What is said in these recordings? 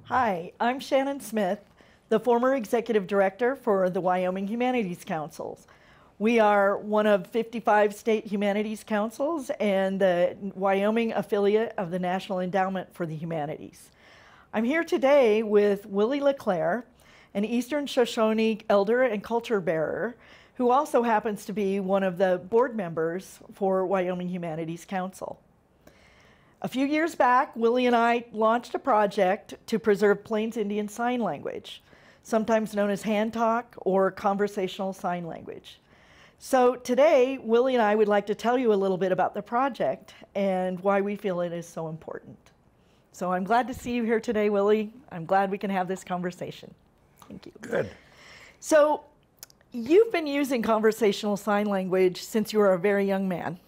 Hi, I'm Shannon Smith, the former executive director for the Wyoming Humanities Councils. We are one of 55 state humanities councils and the Wyoming affiliate of the National Endowment for the Humanities. I'm here today with Willie LeClair, an Eastern Shoshone elder and culture bearer, who also happens to be one of the board members for Wyoming Humanities Council. A few years back, Willie and I launched a project to preserve Plains Indian Sign Language, sometimes known as hand talk or conversational sign language. So today, Willie and I would like to tell you a little bit about the project and why we feel it is so important. So I'm glad to see you here today, Willie. I'm glad we can have this conversation. Thank you. Good. So you've been using conversational sign language since you were a very young man,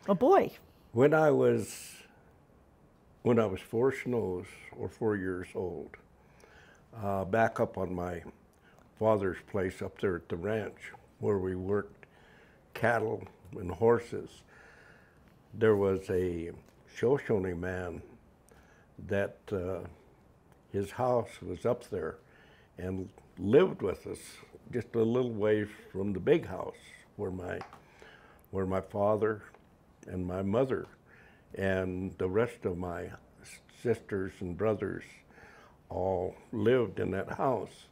a boy. When I was 4 snows or 4 years old, back up on my father's place up there at the ranch where we worked cattle and horses, there was a Shoshone man that his house was up there and lived with us just a little ways from the big house where my father and my mother and the rest of my sisters and brothers all lived in that house.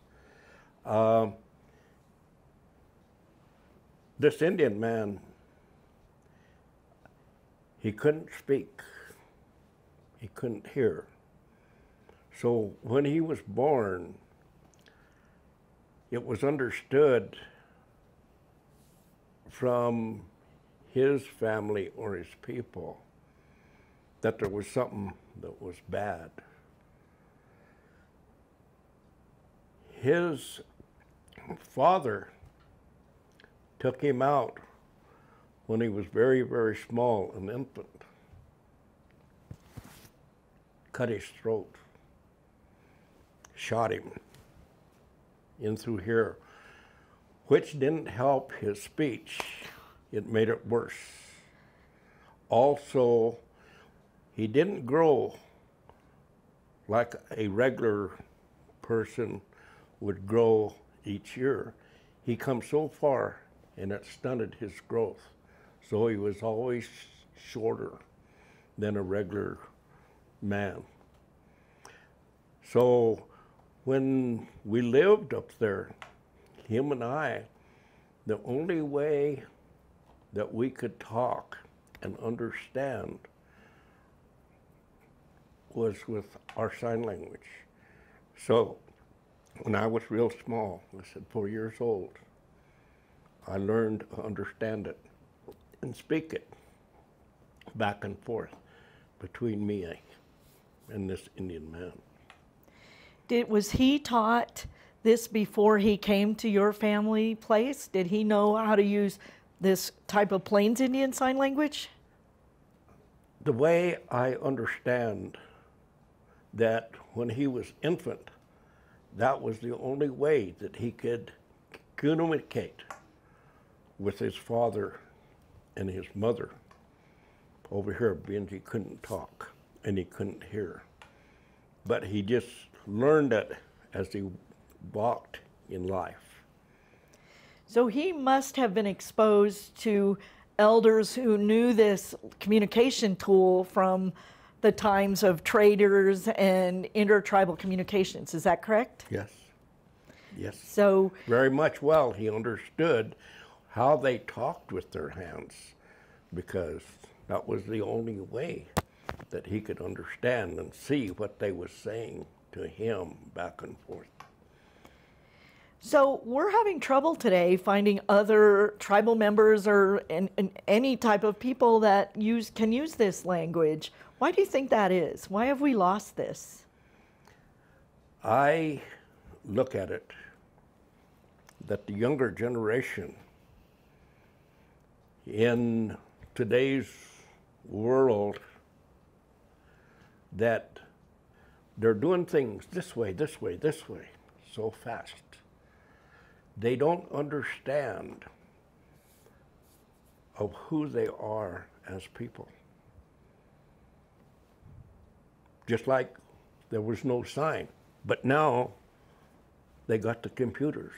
This Indian man, he couldn't speak, he couldn't hear. So when he was born, it was understood from his family or his people that there was something that was bad. His father took him out when he was very, very small, an infant, cut his throat, shot him in through here, which didn't help his speech. It made it worse. Also, he didn't grow like a regular person would grow each year. He come so far and it stunted his growth. So he was always shorter than a regular man. So when we lived up there, him and I, the only way that we could talk and understand was with our sign language. So when I was real small, I said 4 years old, I learned to understand it and speak it back and forth between me and this Indian man. Was he taught this before he came to your family place? Did he know how to use this type of Plains Indian Sign Language? The way I understand that when he was infant, that was the only way that he could communicate with his father and his mother. Over here, being he couldn't talk and he couldn't hear. But he just learned it as he walked in life. So he must have been exposed to elders who knew this communication tool from the times of traders and intertribal communications. Is that correct? Yes. Yes. So very much well. He understood how they talked with their hands because that was the only way that he could understand and see what they were saying to him back and forth. So we're having trouble today finding other tribal members or any type of people that can use this language. Why do you think that is? Why have we lost this? I look at it that the younger generation in today's world, that they're doing things this way, this way, this way, so fast. They don't understand of who they are as people. Just like there was no sign But now they got the computers,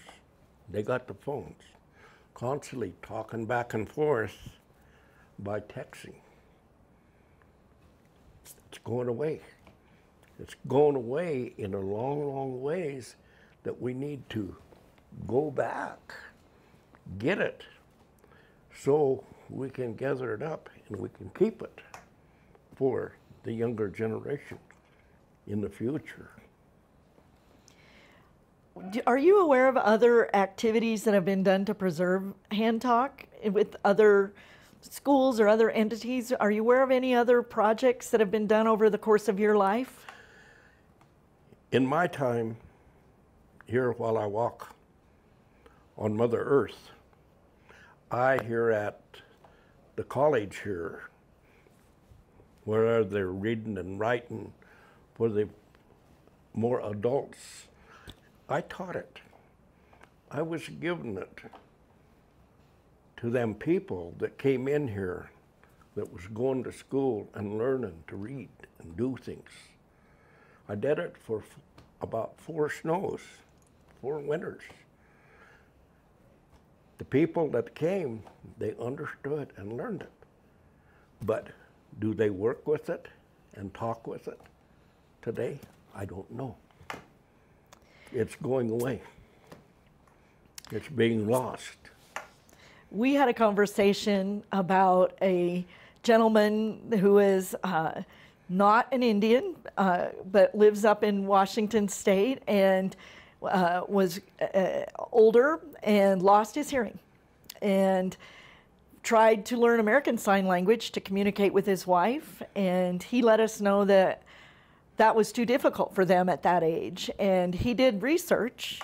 they got the phones, constantly talking back and forth by texting. It's going away. It's going away in a long, long ways that we need to go back, get it, so we can gather it up and we can keep it for the younger generation in the future. Are you aware of other activities that have been done to preserve hand talk with other schools or other entities? Are you aware of any other projects that have been done over the course of your life? In my time here, while I walk on Mother Earth, I hear at the college here, where they're reading and writing for the more adults, I taught it. I was giving it to them people that came in here that was going to school and learning to read and do things. I did it for about 4 snows, 4 winters. The people that came, they understood and learned it. But do they work with it and talk with it today? I don't know. It's going away. It's being lost. We had a conversation about a gentleman who is not an Indian, but lives up in Washington State and was older and lost his hearing and tried to learn American Sign Language to communicate with his wife. And he let us know that that was too difficult for them at that age. And he did research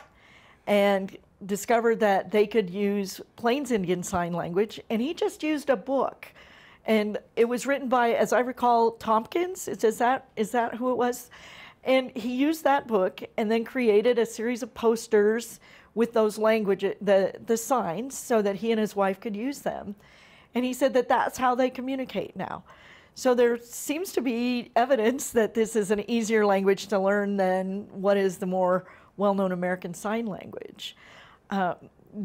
and discovered that they could use Plains Indian Sign Language, and he just used a book. And it was written by, as I recall, Tompkins. Is that who it was? And he used that book and then created a series of posters with those languages, the signs, so that he and his wife could use them. And he said that that's how they communicate now. So there seems to be evidence that this is an easier language to learn than what is the more well-known American Sign Language.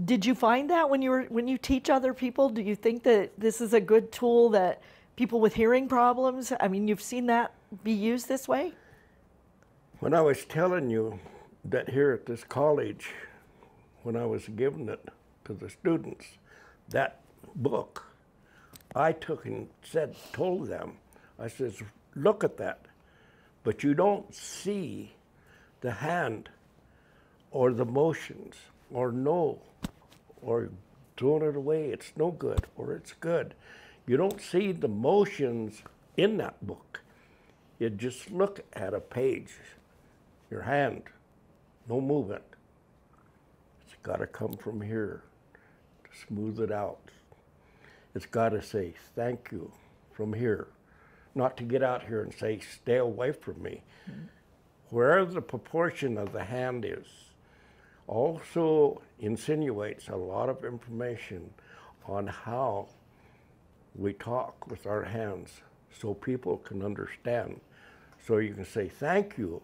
Did you find that when you teach other people? Do you think that this is a good tool that people with hearing problems, I mean, you've seen that be used this way? When I was telling you that here at this college, when I was giving it to the students, that book, I took and told them, I says, look at that, but you don't see the hand or the motions or no, or throwing it away, it's no good, or it's good. You don't see the motions in that book. You just look at a page, your hand, no movement. It's got to come from here to smooth it out. It's got to say thank you from here, not to get out here and say stay away from me. Mm-hmm. Wherever the proportion of the hand is also insinuates a lot of information on how we talk with our hands so people can understand. So you can say thank you,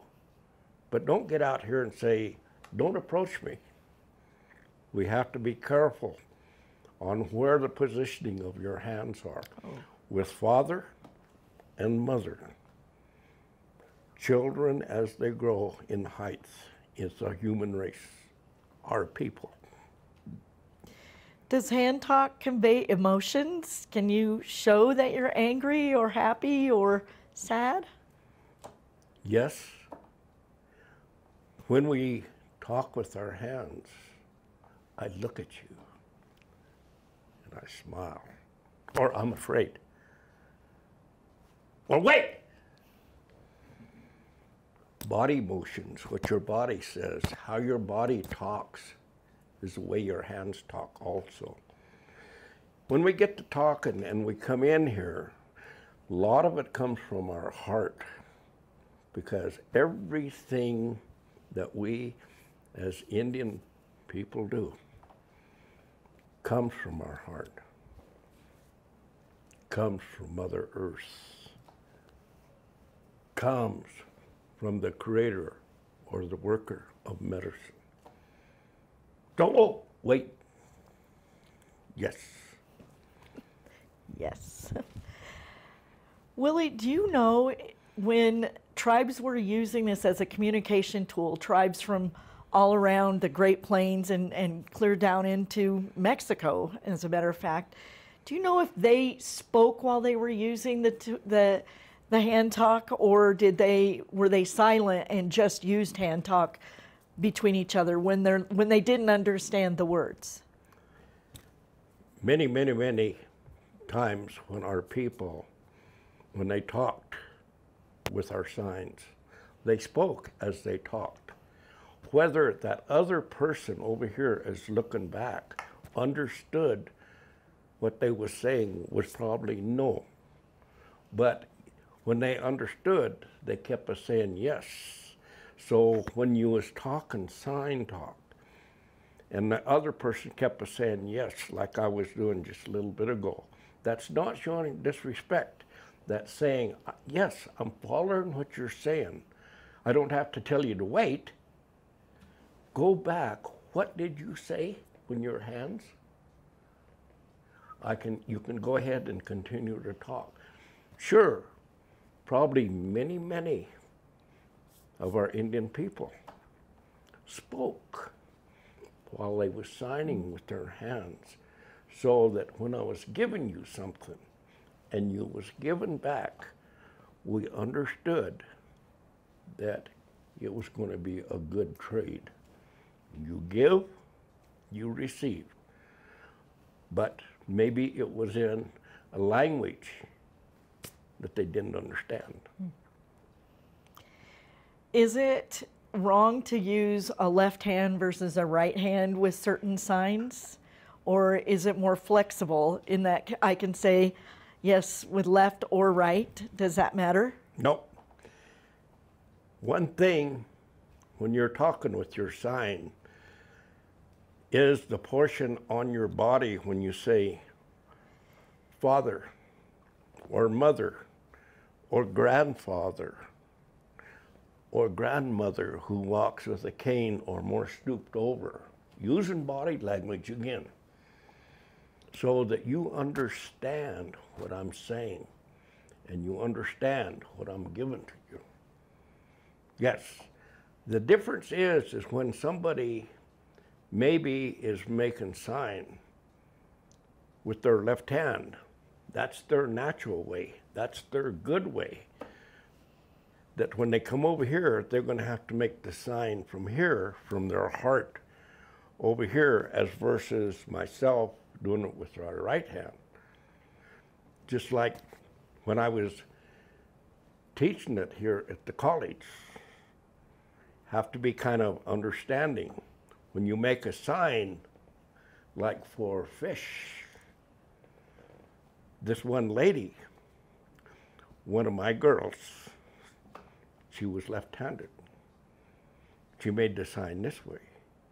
but don't get out here and say, don't approach me. We have to be careful on where the positioning of your hands are. Oh. With father and mother, children as they grow in height, it's a human race, our people. Does hand talk convey emotions? Can you show that you're angry or happy or sad? Yes. When we talk with our hands, I look at you and I smile, or I'm afraid. Or wait! Body motions, what your body says, how your body talks is the way your hands talk also. When we get to talking and we come in here, a lot of it comes from our heart, because everything that we as Indian people do comes from our heart, comes from Mother Earth, comes from the Creator or the worker of medicine. Don't, oh, wait. Yes. Yes. Willie, do you know when tribes were using this as a communication tool, tribes from all around the Great Plains and clear down into Mexico, as a matter of fact, do you know if they spoke while they were using the hand talk, or were they silent and just used hand talk between each other when they didn't understand the words? Many, many, many times when our people, when they talked with our signs, they spoke as they talked. Whether that other person over here is looking back understood what they were saying was probably no. But when they understood, they kept us saying yes. So when you was talking sign talk, and the other person kept us saying yes, like I was doing just a little bit ago, that's not showing disrespect. That's saying, yes, I'm following what you're saying. I don't have to tell you to wait. Go back. What did you say when your hands? You can go ahead and continue to talk. Sure, probably many, many of our Indian people spoke while they were signing with their hands, so that when I was giving you something and you was given back, we understood that it was going to be a good trade. You give, you receive. But maybe it was in a language that they didn't understand. Is it wrong to use a left hand versus a right hand with certain signs? Or is it more flexible in that I can say yes with left or right? Does that matter? Nope. One thing when you're talking with your sign is the portion on your body when you say father or mother or grandfather or grandmother who walks with a cane or more stooped over, using body language again, so that you understand what I'm saying and you understand what I'm giving to you. Yes, the difference is when somebody maybe is making sign with their left hand. That's their natural way. That's their good way. That when they come over here, they're going to have to make the sign from here, from their heart over here, as versus myself doing it with our right hand. Just like when I was teaching it here at the college, have to be kind of understanding. When you make a sign, like for fish, this one lady, one of my girls, she was left-handed. She made the sign this way.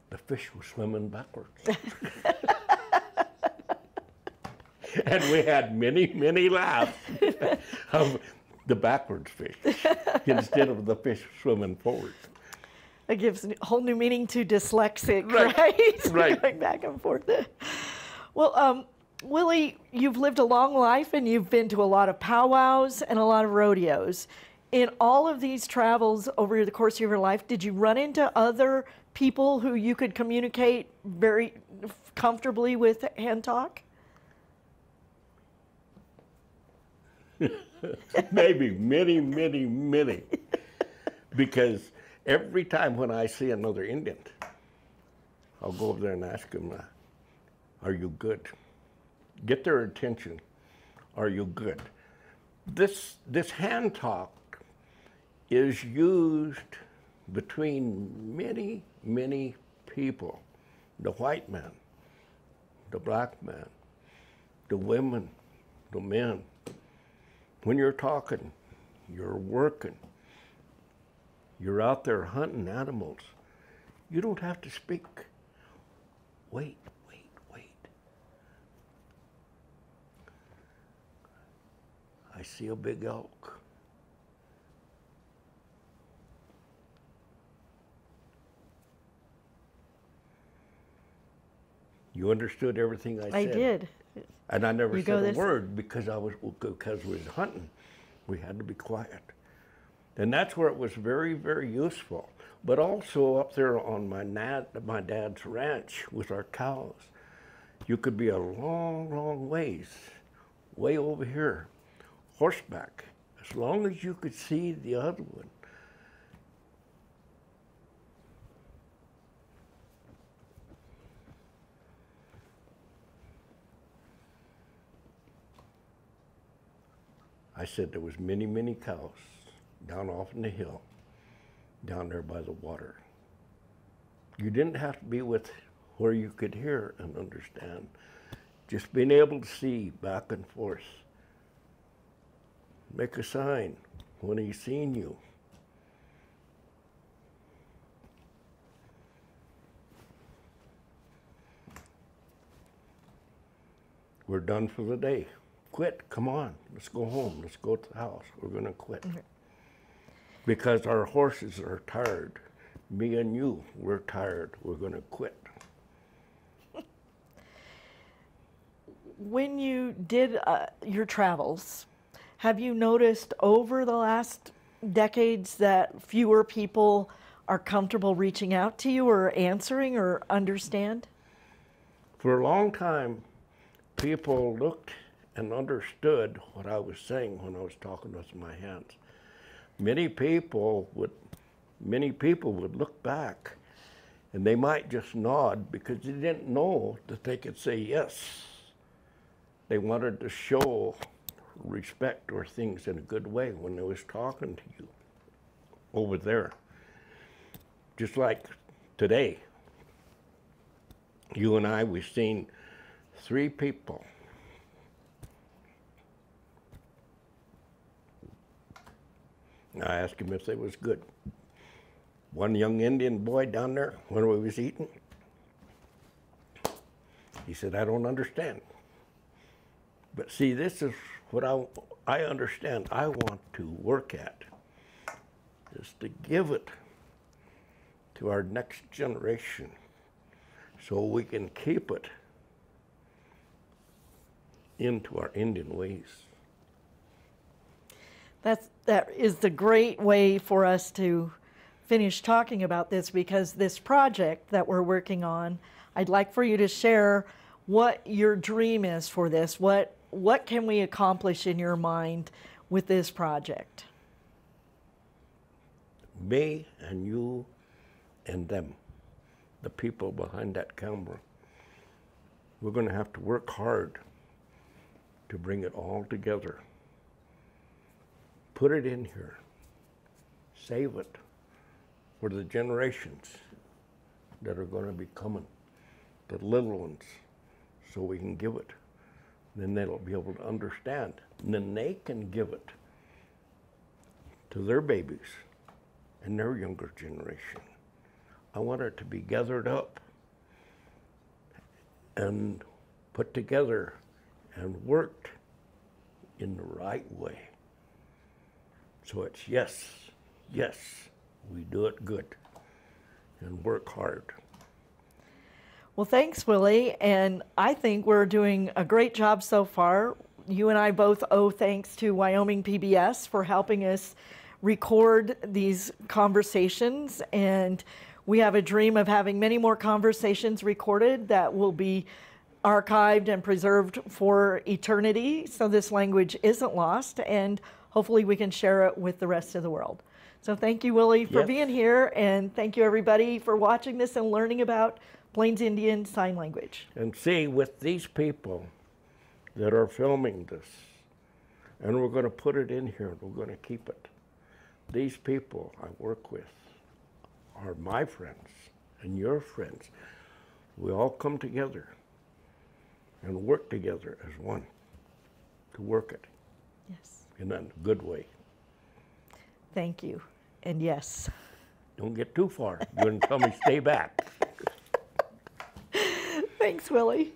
The fish was swimming backwards. And we had many, many laughs of the backwards fish instead of the fish swimming forward. It gives a whole new meaning to dyslexic, right? Right. Going back and forth. Well, Willie, you've lived a long life and you've been to a lot of powwows and a lot of rodeos. In all of these travels over the course of your life, did you run into other people who you could communicate very comfortably with hand talk? Maybe many, many, many. Because every time when I see another Indian, I'll go over there and ask them, are you good? Get their attention. Are you good? This hand talk is used between many, many people. The white man, the black man, the women, the men. When you're talking, you're working, you're out there hunting animals, you don't have to speak. Wait, wait, wait. I see a big elk. You understood everything I said. I did. And I never You go said a this- word because we was hunting. We had to be quiet. And that's where it was very, very useful. But also up there on my dad's ranch with our cows, you could be a long, long ways, way over here, horseback, as long as you could see the other one. I said there was many, many cows down off in the hill, down there by the water. You didn't have to be with where you could hear and understand. Just being able to see back and forth. Make a sign when he's seen you. We're done for the day. Quit, come on, let's go home, let's go to the house. We're gonna quit. Because our horses are tired. Me and you, we're tired, we're gonna quit. When you did your travels, have you noticed over the last decades that fewer people are comfortable reaching out to you or answering or understand? For a long time, people looked and understood what I was saying when I was talking with my hands. Many people would look back and they might just nod because they didn't know that they could say yes. They wanted to show respect or things in a good way when they was talking to you over there. Just like today, you and I, we've seen 3 people. I asked him if they was good. One young Indian boy down there, when we was eating, he said, I don't understand. But see, this is what I understand I want to work at, is to give it to our next generation so we can keep it into our Indian ways. That is the great way for us to finish talking about this, because this project that we're working on, I'd like for you to share what your dream is for this. What can we accomplish in your mind with this project? Me and you and them, the people behind that camera, we're going to have to work hard to bring it all together. Put it in here. Save it for the generations that are going to be coming, the little ones, so we can give it. Then they'll be able to understand. And then they can give it to their babies and their younger generation. I want it to be gathered up and put together and worked in the right way. So it's yes, yes, we do it good and work hard. Well, thanks, Willie. And I think we're doing a great job so far. You and I both owe thanks to Wyoming PBS for helping us record these conversations. And we have a dream of having many more conversations recorded that will be archived and preserved for eternity, so this language isn't lost, and hopefully we can share it with the rest of the world. So thank you, Willie, for being here, and thank you, everybody, for watching this and learning about Plains Indian Sign Language. And see, with these people that are filming this, and we're going to put it in here, we're going to keep it. These people I work with are my friends and your friends. We all come together and work together as one to work it. Yes. In a good way. Thank you. And yes. Don't get too far. You're going to tell me stay back. Thanks, Willie.